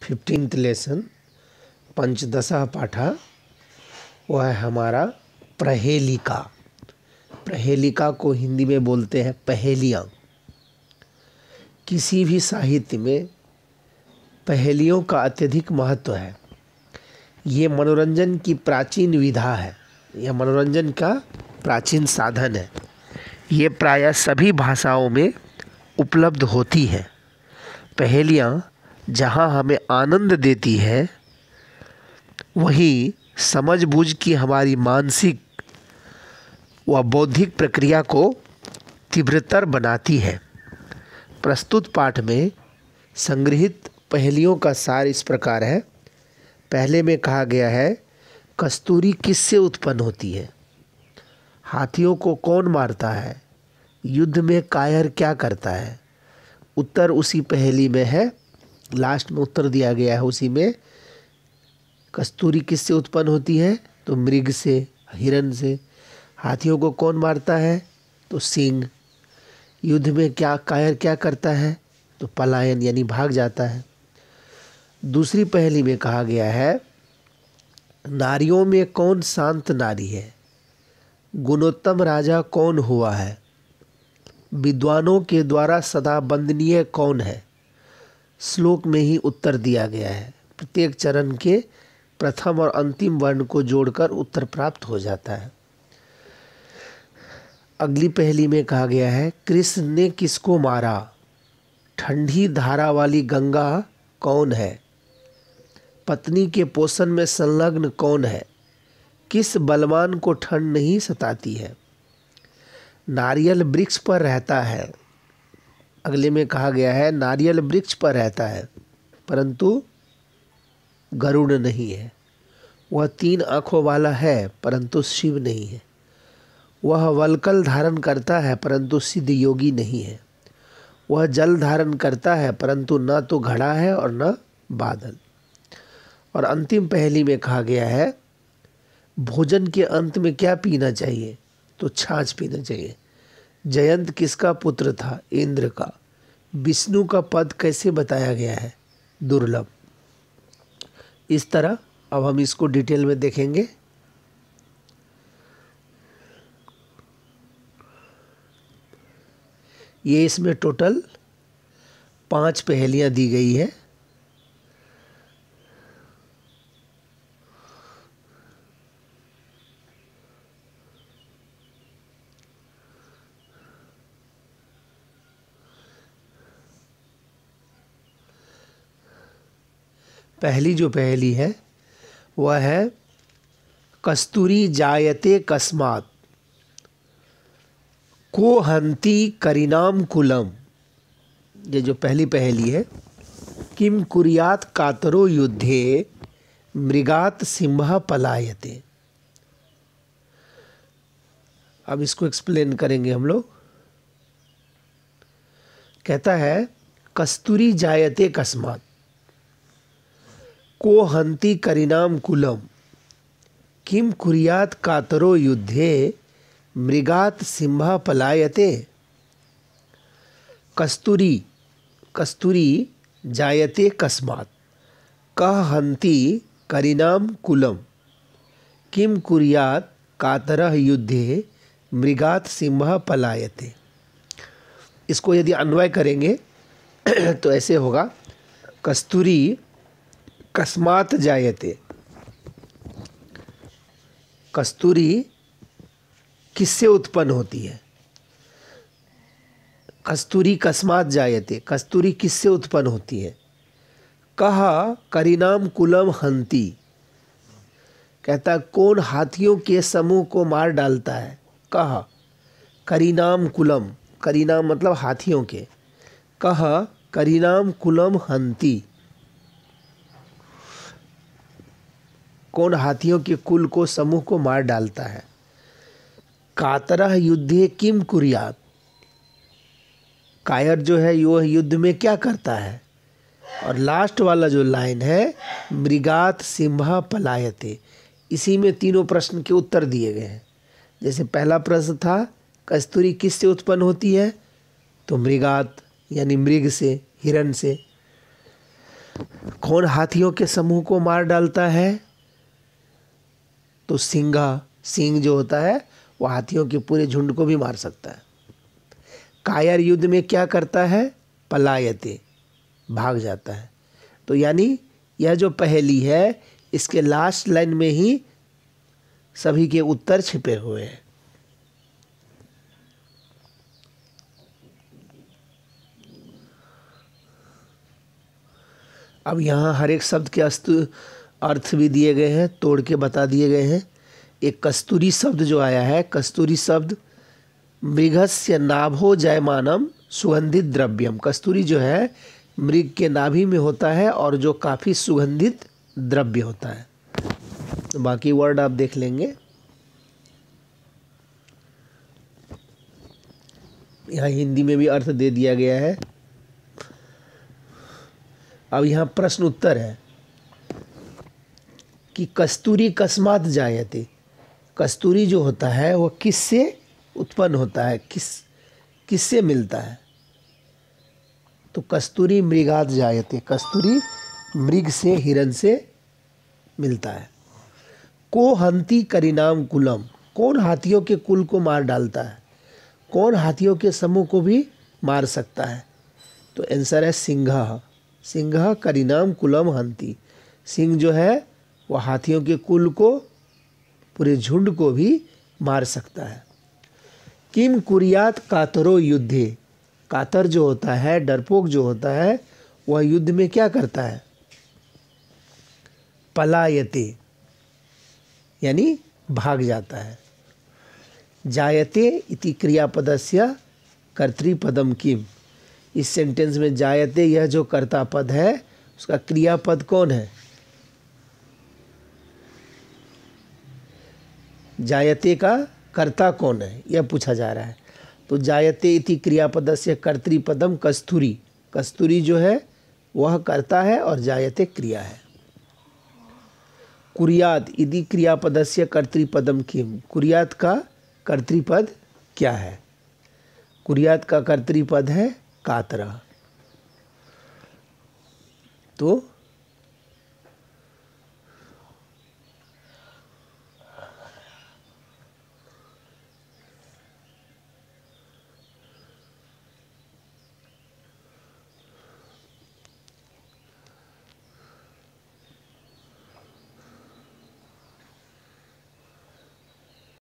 15th lesson पंचदशः पाठः वह है हमारा प्रहेलिका। प्रहेलिका को हिंदी में बोलते हैं पहेलियाँ। किसी भी साहित्य में पहेलियों का अत्यधिक महत्व है। ये मनोरंजन की प्राचीन विधा है, यह मनोरंजन का प्राचीन साधन है। ये प्रायः सभी भाषाओं में उपलब्ध होती है। पहेलियाँ जहाँ हमें आनंद देती है, वहीं समझबूझ की हमारी मानसिक व बौद्धिक प्रक्रिया को तीव्रतर बनाती है। प्रस्तुत पाठ में संग्रहित पहेलियों का सार इस प्रकार है। पहले में कहा गया है, कस्तूरी किससे उत्पन्न होती है? हाथियों को कौन मारता है? युद्ध में कायर क्या करता है? उत्तर उसी पहेली में है, लास्ट में उत्तर दिया गया है उसी में। कस्तूरी किससे उत्पन्न होती है? तो मृग से, हिरण से। हाथियों को कौन मारता है? तो सिंह। युद्ध में क्या कायर क्या करता है? तो पलायन यानी भाग जाता है। दूसरी पहेली में कहा गया है, नारियों में कौन शांत नारी है? गुणोत्तम राजा कौन हुआ है? विद्वानों के द्वारा सदा वंदनीय कौन है? श्लोक में ही उत्तर दिया गया है। प्रत्येक चरण के प्रथम और अंतिम वर्ण को जोड़कर उत्तर प्राप्त हो जाता है। अगली पहेली में कहा गया है, कृष्ण ने किसको मारा? ठंडी धारा वाली गंगा कौन है? पत्नी के पोषण में संलग्न कौन है? किस बलवान को ठंड नहीं सताती है? नारियल वृक्ष पर रहता है। अगले में कहा गया है, नारियल वृक्ष पर रहता है परंतु गरुड़ नहीं है। वह 3 आँखों वाला है परंतु शिव नहीं है। वह वल्कल धारण करता है परंतु सिद्ध योगी नहीं है। वह जल धारण करता है परंतु न तो घड़ा है और न बादल। और अंतिम पहेली में कहा गया है, भोजन के अंत में क्या पीना चाहिए? तो छाछ पीना चाहिए। जयंत किसका पुत्र था? इंद्र का। विष्णु का पद कैसे बताया गया है? दुर्लभ। इस तरह अब हम इसको डिटेल में देखेंगे। ये इसमें टोटल 5 पहेलियाँ दी गई है। पहली जो पहेली है वह है, कस्तूरी जायते कस्मात् को हंति करिनाम कुलम। ये जो पहली पहेली है, किम कुर्यात कातरो युद्धे मृगात सिंह पलायते। अब इसको एक्सप्लेन करेंगे हम लोग। कहता है, कस्तूरी जायते कस्मात् को हंति करिनाम कुलम किम कुर्यात कातरो युद्धे मृगात सिंह पलायते। कस्तूरी कस्तूरी जायते कस्मात् कह हंति करिनाम कुलम किम कुर्यात कातरः युद्धे मृगात सिंह पलायते। इसको यदि अन्वय करेंगे तो ऐसे होगा, कस्तूरी कस्मात् जायते। कस्तूरी किससे उत्पन्न होती है? कस्तूरी कस्मात् जायते, कस्तूरी किससे उत्पन्न होती है? कह करिनाम कुलम हंति, कहता कौन हाथियों के समूह को मार डालता है? कह करिनाम कुलम, करिनाम मतलब हाथियों के। कह करिनाम कुलम हंति, कौन हाथियों के कुल को समूह को मार डालता है? कातरः युद्धे किम कुर्यात, कायर जो है वह युद्ध में क्या करता है? और लास्ट वाला जो लाइन है, मृगात सिंह पलायते, इसी में तीनों प्रश्न के उत्तर दिए गए हैं। जैसे पहला प्रश्न था, कस्तूरी किससे उत्पन्न होती है? तो मृगात यानी मृग से, हिरण से। कौन हाथियों के समूह को मार डालता है? तो सिंघा, सिंह जो होता है वह हाथियों के पूरे झुंड को भी मार सकता है। कायर युद्ध में क्या करता है? पलायते, भाग जाता है। तो यानी यह जो पहेली है इसके लास्ट लाइन में ही सभी के उत्तर छिपे हुए हैं। अब यहाँ हर एक शब्द के अर्थ भी दिए गए हैं, तोड़ के बता दिए गए हैं। एक कस्तूरी शब्द जो आया है, कस्तूरी शब्द मृगस्य नाभो जायमानम सुगंधित द्रव्यम। कस्तूरी जो है मृग के नाभि में होता है और जो काफ़ी सुगंधित द्रव्य होता है। तो बाकी वर्ड आप देख लेंगे। यहाँ हिंदी में भी अर्थ दे दिया गया है। अब यहाँ प्रश्न उत्तर है कि कस्तूरी कस्मात जायते। कस्तूरी जो होता है वो किससे उत्पन्न होता है, किससे मिलता है? तो कस्तूरी मृगात जायते, कस्तूरी मृग से, हिरण से मिलता है। को हंती करिनाम कुलम, कौन हाथियों के कुल को मार डालता है? कौन हाथियों के समूह को भी मार सकता है? तो आंसर है सिंघा। सिंघा करिनाम कुलम हंती। सिंह जो है वह हाथियों के कुल को, पूरे झुंड को भी मार सकता है। किम कुरियात कातरो युद्धे, कातर जो होता है, डरपोक जो होता है, वह युद्ध में क्या करता है? पलायते, यानी भाग जाता है। जायते इति क्रियापदस्य कर्तृपदम किम। इस सेंटेंस में जायते यह जो कर्ता पद है उसका क्रियापद कौन है? जायते का कर्ता कौन है यह पूछा जा रहा है। तो जायते इति क्रियापदस्य कर्तृपदम कस्तूरी। कस्तूरी जो है वह कर्ता है और जायते क्रिया है। कुरियात इति क्रियापदस्य कर्तृपदम किम। कुरियात का कर्तृपद क्या है? कुरियात का कर्तृपद है कातरा। तो